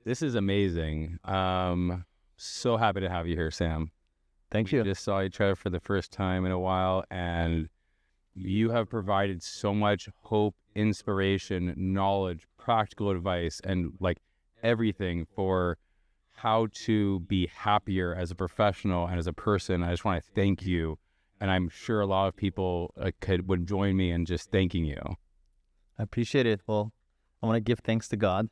This is amazing. So happy to have you here, Sam. Thank you. We just saw each other for the first time in a while, and you have provided so much hope, inspiration, knowledge, practical advice, and like everything for how to be happier as a professional and as a person. I just want to thank you. And I'm sure a lot of people would join me in just thanking you. I appreciate it. Well, I want to give thanks to God,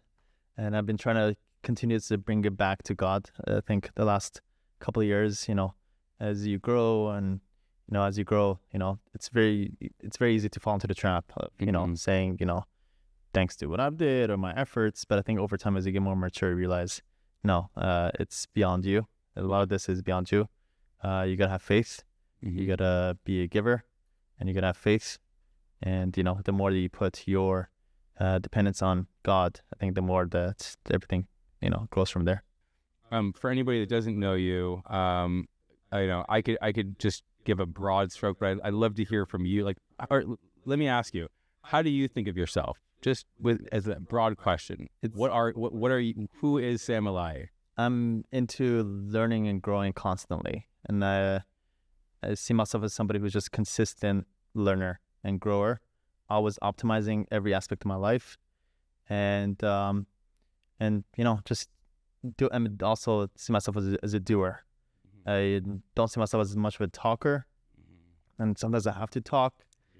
and I've been trying to continue to bring it back to God. I think the last couple of years, as you grow and, it's very easy to fall into the trap of, saying, thanks to what I did or my efforts. But I think over time, as you get more mature, you realize, no, it's beyond you. A lot of this is beyond you. You got to have faith. You got to be a giver, and you got to have faith. And, the more that you put your dependence on God, I think the more that everything, grows from there. For anybody that doesn't know you, I could just give a broad stroke, but I'd love to hear from you. Let me ask you, how do you think of yourself? Just as a broad question, what are you? Who is Sam Mollaei? I'm into learning and growing constantly, and I see myself as somebody who's just consistent learner and grower, always optimizing every aspect of my life, and just do. And also see myself as a doer. I don't see myself as much of a talker, and sometimes I have to talk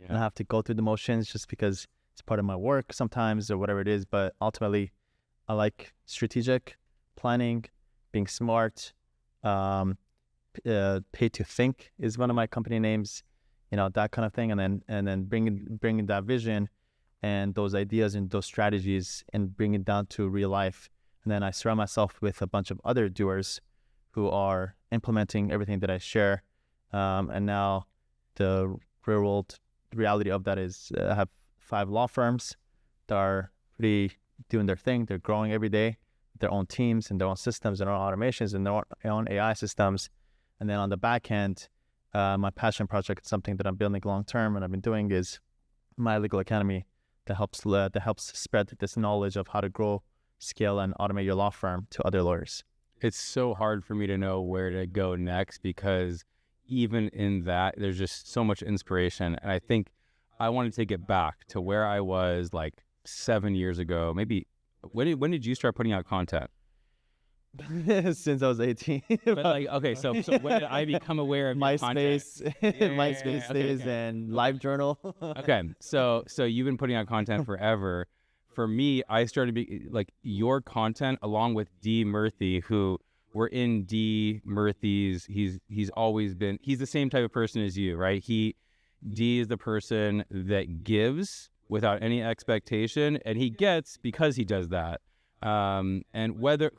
and I have to go through the motions just because it's part of my work sometimes or whatever it is. But ultimately, I like strategic planning, being smart. Pay to think is one of my company names, that kind of thing, and then bringing that vision and those ideas and those strategies and bring it down to real life. And then I surround myself with a bunch of other doers who are implementing everything that I share. And now the real world reality of that is I have 5 law firms that are really doing their thing. They're growing every day, their own teams and their own systems and their own automations and their own AI systems. And then on the back end, my passion project, something that I'm building long term and I've been doing, is my legal academy that helps spread this knowledge of how to grow, scale, and automate your law firm to other lawyers. It's so hard for me to know where to go next because even in that, there's just so much inspiration. And I think I want to take it back to where I was like 7 years ago. Maybe when did you start putting out content? Since I was 18. But so when did I become aware of MySpace, MySpace days, and LiveJournal. Okay, so you've been putting out content forever. For me, I started your content along with D. Murthy, who we're in D. Murthy's. He's always been. He's the same type of person as you, right? D is the person that gives without any expectation, and he gets because he does that. And whether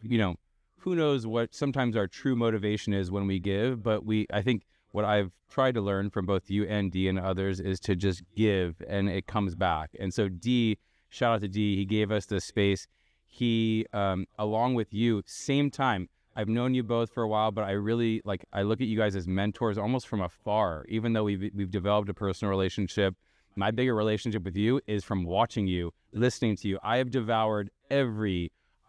who knows what sometimes our true motivation is when we give, but I think what I've tried to learn from both you and D and others is to just give and it comes back. And so D, shout out to D, he gave us the space. He, along with you, same time, I've known you both for a while, but I really I look at you guys as mentors almost from afar, even though we've developed a personal relationship. My bigger relationship with you is from watching you, listening to you.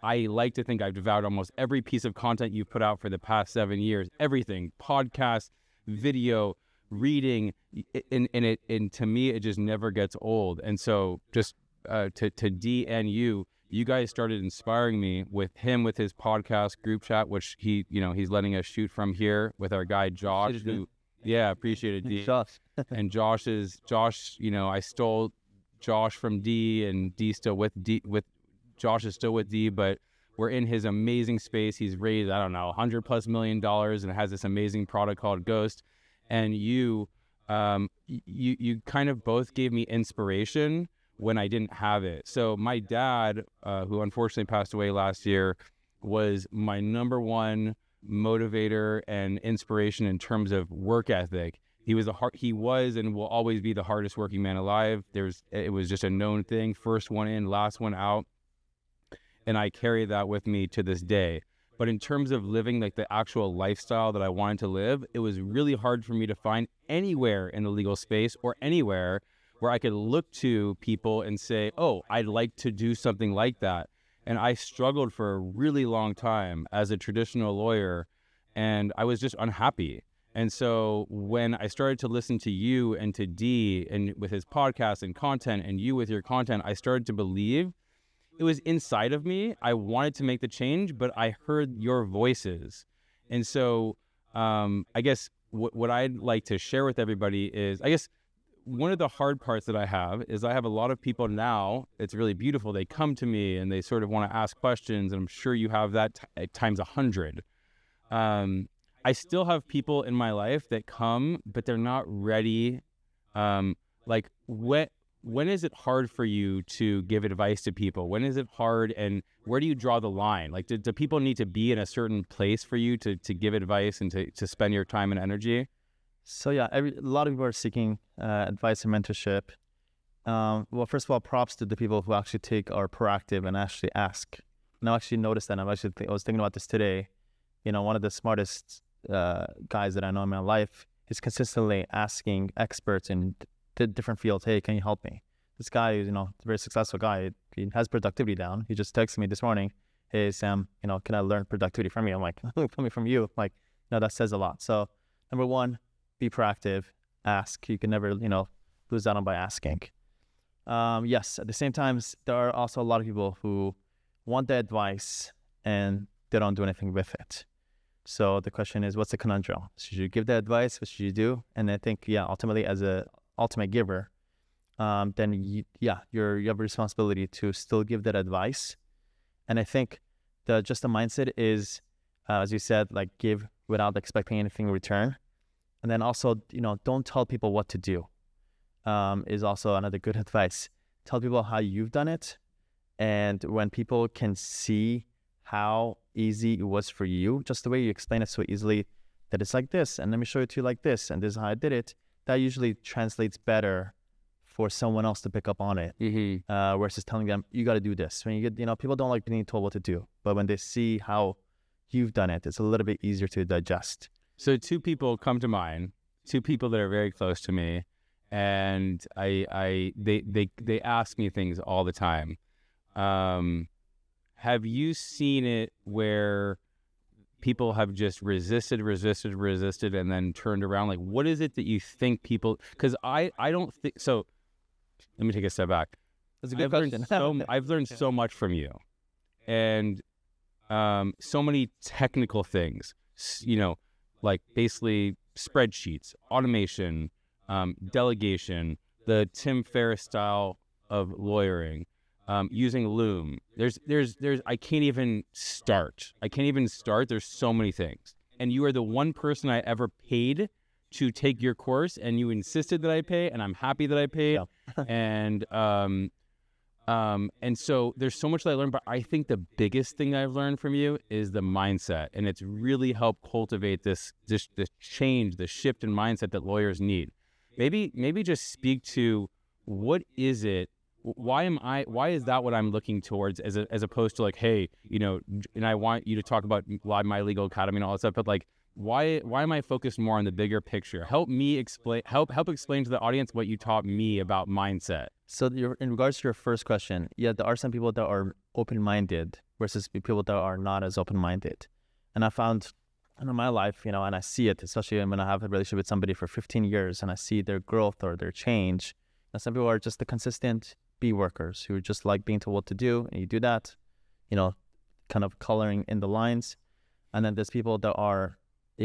I like to think I've devoured almost every piece of content you've put out for the past 7 years. Everything, podcast, video, reading, and to me, it just never gets old. And so just to D and you guys started inspiring me with his podcast group chat, which he's letting us shoot from here with our guy Josh, who, appreciate it, D. Josh. And Josh, I stole Josh from D, and D still with Josh is still with D, but we're in his amazing space. He's raised, I don't know, $100+ million and has this amazing product called Ghost. And you kind of both gave me inspiration when I didn't have it. So my dad, who unfortunately passed away last year, was my number one motivator and inspiration in terms of work ethic. He was and will always be the hardest working man alive. It was just a known thing. First one in, last one out. And I carry that with me to this day. But in terms of living the actual lifestyle that I wanted to live, it was really hard for me to find anywhere in the legal space or anywhere where I could look to people and say, oh, I'd like to do something like that. And I struggled for a really long time as a traditional lawyer, and I was just unhappy. And so when I started to listen to you and to D and with his podcast and content and you with your content, I started to believe it was inside of me. I wanted to make the change, but I heard your voices. And so I guess what I'd like to share with everybody is, I guess one of the hard parts that I have is I have a lot of people now. It's really beautiful. They come to me and they sort of want to ask questions. And I'm sure you have that times 100. I still have people in my life that come, but they're not ready. Like when is it hard for you to give advice to people? When is it hard, and where do you draw the line? Like, do people need to be in a certain place for you to give advice and to spend your time and energy? So yeah, a lot of people are seeking advice and mentorship. Well, first of all, props to the people who actually are proactive and actually ask. And I actually noticed that. I was thinking about this today. One of the smartest guys that I know in my life is consistently asking experts in different fields, hey, can you help me? This guy is, a very successful guy. He has productivity down. He just texted me this morning, hey, Sam, can I learn productivity from you? I'm like, coming from you, like, that says a lot. So number one, be proactive, ask. You can never, lose out on by asking. Yes, at the same time, there are also a lot of people who want the advice and they don't do anything with it. So the question is, what's the conundrum? Should you give the advice? What should you do? And I think, ultimately, as a ultimate giver, then you have a responsibility to still give that advice. And I think the mindset is, as you said, like, give without expecting anything in return. And then also, don't tell people what to do, is also another good advice. Tell people how you've done it. And when people can see how easy it was for you, just the way you explain it so easily, that it's like this, and let me show it to you like this, and this is how I did it, that usually translates better for someone else to pick up on it, versus telling them, you got to do this. When you get, people don't like being told what to do, but when they see how you've done it, it's a little bit easier to digest. So two people come to mind, two people that are very close to me, and they ask me things all the time. Have you seen it where people have just resisted, and then turned around? Like, what is it that you think people, because I don't think, so let me take a step back. That's a good question. I've learned so much from you, and so many technical things, like basically spreadsheets, automation, delegation, the Tim Ferriss style of lawyering, using Loom. There's I can't even start. There's so many things. And you are the one person I ever paid to take your course, and you insisted that I pay, and I'm happy that I paid. Yeah. And so there's so much that I learned, but I think the biggest thing I've learned from you is the mindset, and it's really helped cultivate this change, the shift in mindset that lawyers need. Maybe just speak to, what is it? Why is that what I'm looking towards, as opposed to like, hey, and I want you to talk about My Legal Academy and all that stuff, but like, why am I focused more on the bigger picture? Help explain to the audience what you taught me about mindset. So in regards to your first question, there are some people that are open-minded versus people that are not as open-minded. And I found in my life, and I see it, especially when I have a relationship with somebody for 15 years and I see their growth or their change. And some people are just the consistent B workers who just like being told what to do, and you do that, kind of coloring in the lines. And then there's people that are,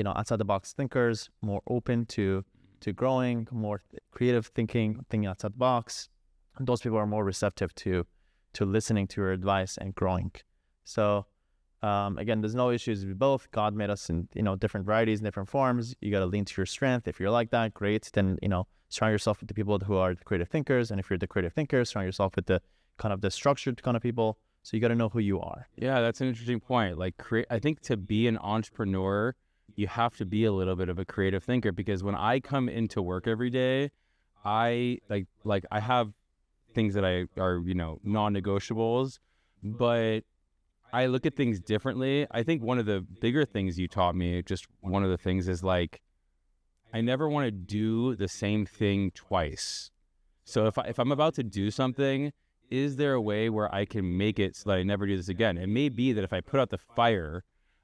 outside the box thinkers, more open to growing, more creative thinking outside the box. And those people are more receptive to listening to your advice and growing. So again, there's no issues with both. God made us in different varieties and different forms. You got to lean to your strength. If you're like that, great. Then surround yourself with the people who are creative thinkers. And if you're the creative thinker, surround yourself with the kind of the structured kind of people. So you got to know who you are. Yeah, that's an interesting point. Like, I think to be an entrepreneur, you have to be a little bit of a creative thinker, because when I come into work every day, I like I have things that are non-negotiables, but I look at things differently. I think one of the bigger things you taught me, just one of the things, is like, I never want to do the same thing twice. So if I'm about to do something, is there a way where I can make it so that I never do this again? It may be that if I put out the fire,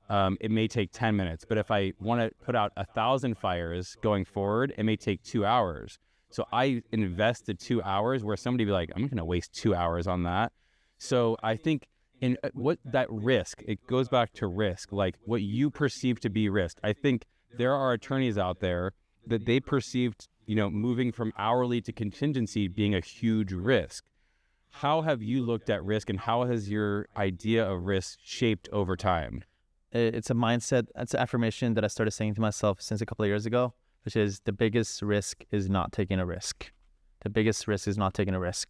it may take 10 minutes, but if I want to put out 1,000 fires going forward, it may take 2 hours. So I invested 2 hours where somebody be like, I'm not going to waste 2 hours on that. So I think in what that risk, it goes back to risk, like what you perceive to be risk. I think there are attorneys out there that they perceived, moving from hourly to contingency being a huge risk. How have you looked at risk, and how has your idea of risk shaped over time? It's a mindset. It's an affirmation that I started saying to myself since a couple of years ago, which is the biggest risk is not taking a risk. The biggest risk is not taking a risk.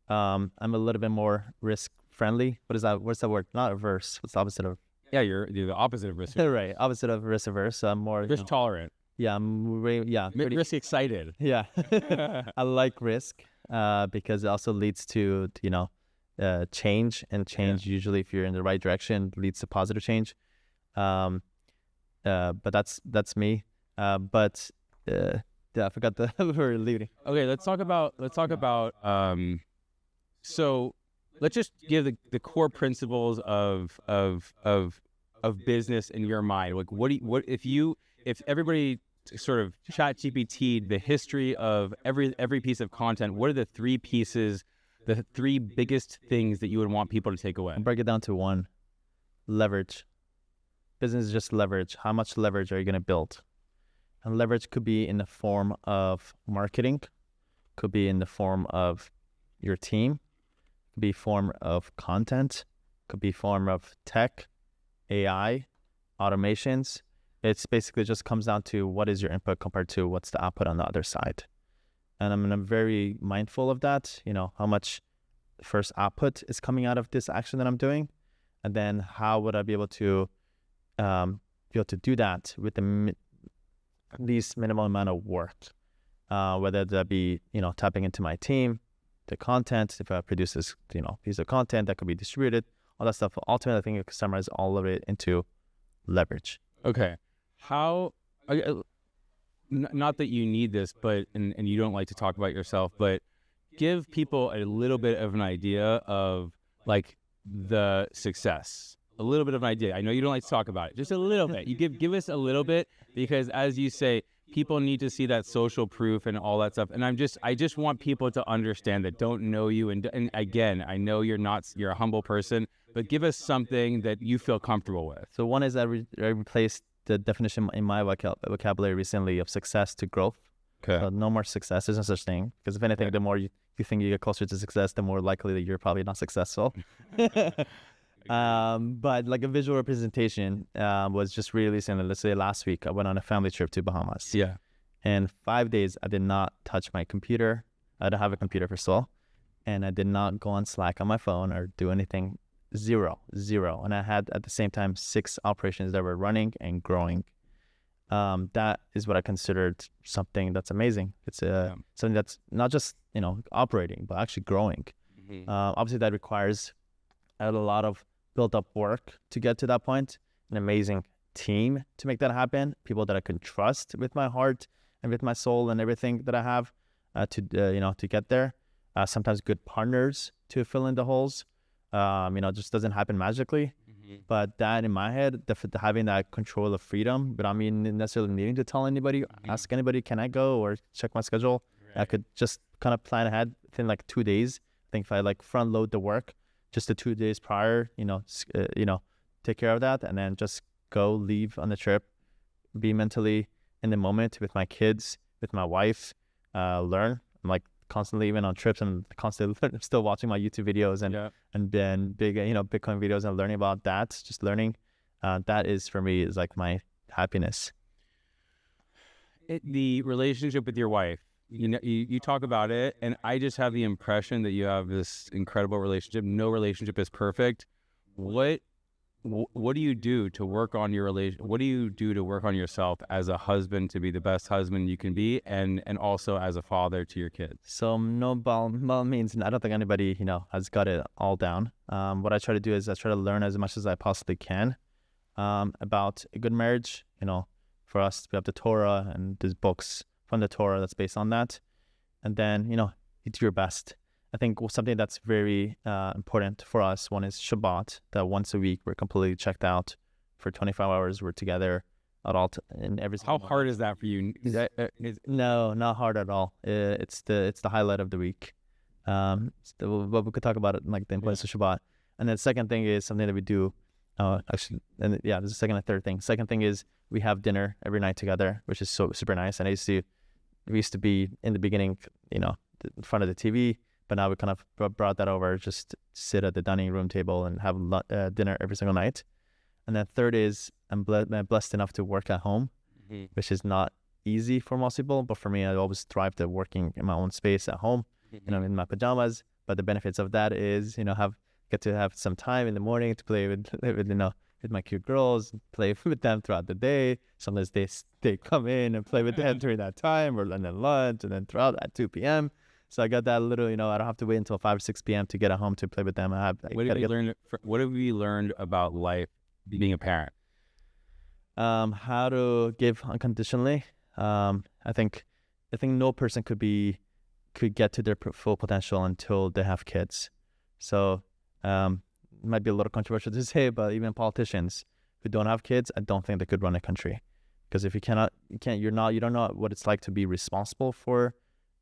I'm a little bit more risk friendly. What is that? What's that word? Not averse. What's the opposite of? Yeah, you're the opposite of risk. Right. Opposite of risk averse. So I'm more risk tolerant. Yeah, pretty risk excited. Yeah. I like risk because it also leads to change, and change usually, if you're in the right direction, leads to positive change. But that's me. I forgot the we're leaving. Okay, let's talk about so let's just give the core principles of business in your mind. Like if everybody sort of chat GPT'd the history of every piece of content, what are the three pieces, the three biggest things that you would want people to take away? I'll break it down to one: leverage. Business is just leverage. How much leverage are you going to build? And leverage could be in the form of marketing, could be in the form of your team, could be form of content, could be form of tech, AI, automations. It's basically just comes down to what is your input compared to what's the output on the other side. And I'm very mindful of that, how much first output is coming out of this action that I'm doing, and then how would I be able to do that with the least minimal amount of work, whether that be, tapping into my team, the content, if I produce this, piece of content that could be distributed, all that stuff. Ultimately, I think you can summarize all of it into leverage. Okay. How, not that you need this, but, and you don't like to talk about yourself, but give people a little bit of an idea of like the success. A little bit of an idea. I know you don't like to talk about it. Just a little bit. You give us a little bit, because as you say, people need to see that social proof and all that stuff. And I just want people to understand that don't know you. And again, I know you're a humble person, but give us something that you feel comfortable with. So one is I replaced the definition in my vocabulary recently of success to growth. Okay. So no more success. There's no such thing. Because if anything, the more you think you get closer to success, the more likely that you're probably not successful. But like a visual representation was just really recently. Let's say last week, I went on a family trip to Bahamas. Yeah. And 5 days, I did not touch my computer. I don't have a computer, first of all. And I did not go on Slack on my phone or do anything. Zero. And I had, at the same time, 6 operations that were running and growing. That is what I considered something that's amazing. It's something that's not just, operating, but actually growing. Mm-hmm. Obviously, that requires a lot of built up work to get to that point, an amazing team to make that happen, people that I can trust with my heart and with my soul and everything that I have to get there. Sometimes good partners to fill in the holes. It just doesn't happen magically. Mm-hmm. But that in my head, having that control of freedom, but I mean necessarily needing to tell anybody, ask anybody, can I go, or check my schedule? Right. I could just kind of plan ahead within like 2 days. I think if I like front load the work, just the 2 days prior, take care of that, and then just leave on the trip, be mentally in the moment with my kids, with my wife, learn. I'm like constantly, even on trips, I'm constantly still watching my YouTube videos and big, Bitcoin videos and learning about that, just learning. That is, for me, is like my happiness. The relationship with your wife, you talk about it, and I just have the impression that you have this incredible relationship. No relationship is perfect. What do you do to work on your relation? What do you do to work on yourself as a husband to be the best husband you can be, and also as a father to your kids? So no by means, I don't think anybody has got it all down. What I try to do is I try to learn as much as I possibly can about a good marriage. For us, we have the Torah, and there's books from the Torah that's based on that. And then, you do your best. I think something that's very important for us, one is Shabbat, that once a week we're completely checked out for 25 hours. We're together at all in every single How hard is that for you? No, not hard at all. It's the highlight of the week. But we could talk about it like the importance of Shabbat. And then the second thing is something that we do. Actually, and yeah, there's a second and third thing. Second thing is we have dinner every night together, which is so super nice. And we used to be in the beginning, in front of the TV, but now we kind of brought that over, just sit at the dining room table and have dinner every single night. And then third is I'm blessed enough to work at home, which is not easy for most people. But for me, I always thrive to working in my own space at home, in my pajamas. But the benefits of that is, get to have some time in the morning to play with my cute girls, play with them throughout the day. Sometimes they come in and play with them during that time, or and then lunch, and then throughout at 2 p.m. So I got that little, I don't have to wait until 5 or 6 p.m. to get at home to play with them. What have you learned about life being a parent? How to give unconditionally. I think no person could get to their full potential until they have kids. So it might be a little controversial to say, but even politicians who don't have kids, I don't think they could run a country, because if you don't know what it's like to be responsible for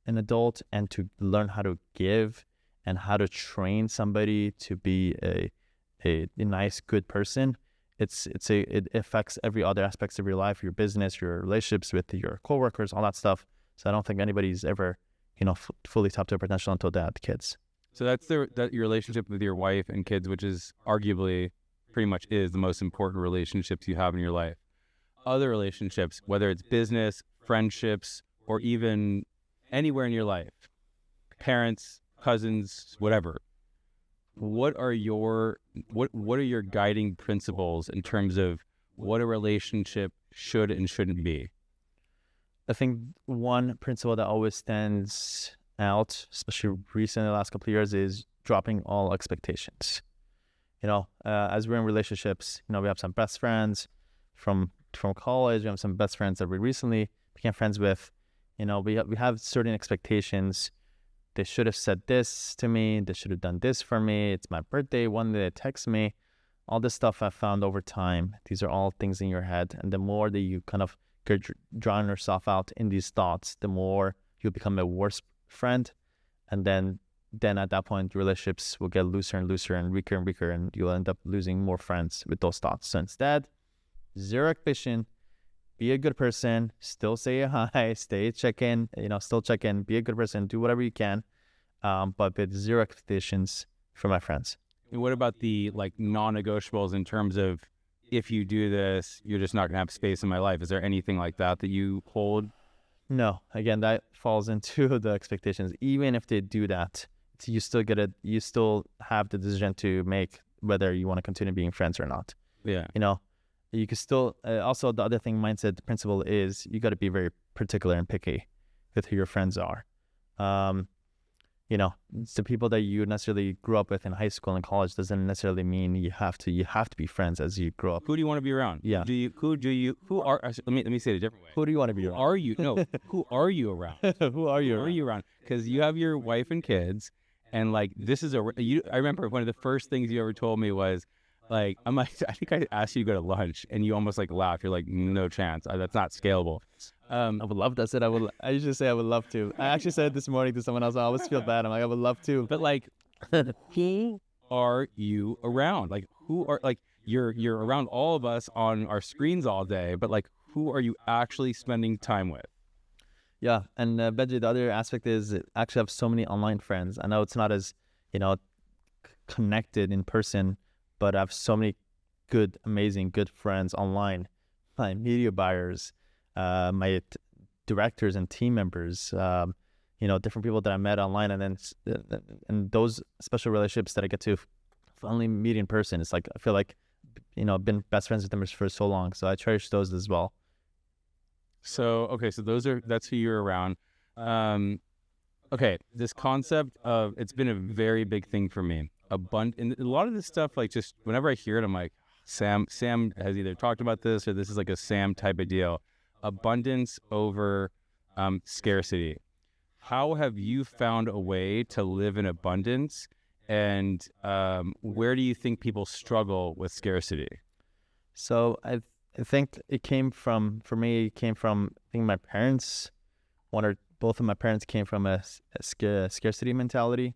an adult and to learn how to give and how to train somebody to be a nice, good person. It affects every other aspects of your life, your business, your relationships with your coworkers, all that stuff. So I don't think anybody's ever, fully tapped their potential until they have kids. So that's your relationship with your wife and kids, which is arguably pretty much is the most important relationships you have in your life. Other relationships, whether it's business, friendships, or even anywhere in your life, parents, cousins, whatever. What are your guiding principles in terms of what a relationship should and shouldn't be? I think one principle that always stands out, especially recently the last couple of years, is dropping all expectations. As we're in relationships, we have some best friends from college. We have some best friends that we recently became friends with. We have certain expectations. They should have said this to me. They should have done this for me. It's my birthday. One day they text me. All this stuff I've found over time. These are all things in your head. And the more that you kind of get drawn yourself out in these thoughts, the more you'll become a worse friend. And then at that point, relationships will get looser and looser and weaker, and you'll end up losing more friends with those thoughts. So instead, zero expectation. Be a good person, still say hi, still check in, be a good person, do whatever you can, but with zero expectations for my friends. And what about the non-negotiables in terms of, if you do this, you're just not going to have space in my life? Is there anything like that you hold? No, again, that falls into the expectations. Even if they do that, you still have the decision to make whether you want to continue being friends or not. Yeah. You can still, also the other thing, mindset principle is you got to be very particular and picky with who your friends are. It's the people that you necessarily grew up with in high school and college doesn't necessarily mean you have to be friends as you grow up. Who do you want to be around? Yeah. Let me say it a different way. Who do you want to be around? Who are you? No, who are you around? Who are you around? Because you have your wife and kids, and I remember one of the first things you ever told me was, I think I asked you to go to lunch, and you almost laughed. You're like, no chance. That's not scalable. I would love to. I usually say I would love to. I actually said it this morning to someone else. I always feel bad. I'm like, I would love to. But who are you around? Who are you're around all of us on our screens all day, but who are you actually spending time with? Yeah, and Benji, the other aspect is I actually have so many online friends. I know it's not as connected in person, but I have so many amazing friends online, my media buyers, my directors and team members, different people that I met online, and those special relationships that I get to finally meet in person. It's I feel like, I've been best friends with them for so long, so I cherish those as well. So, okay, so that's who you're around. Okay, this concept of, it's been a very big thing for me. And a lot of this stuff, just whenever I hear it, I'm like, Sam has either talked about this or this is a Sam type of deal. Abundance over scarcity. how have you found a way to live in abundance? And where do you think people struggle with scarcity? So I think it came from, for me, it came from, I think my parents, one or both of my parents came from a scarcity mentality.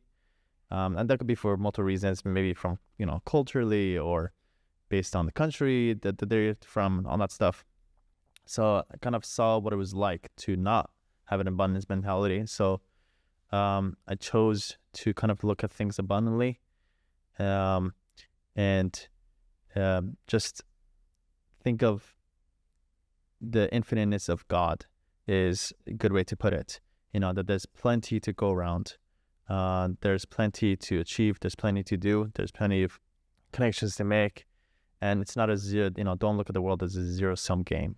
And that could be for multiple reasons, maybe from, culturally or based on the country that they're from, all that stuff. So I kind of saw what it was like to not have an abundance mentality. So I chose to kind of look at things abundantly, and just think of the infiniteness of God is a good way to put it. That there's plenty to go around. There's plenty to achieve. There's plenty to do. There's plenty of connections to make. And it's not don't look at the world as a zero-sum game.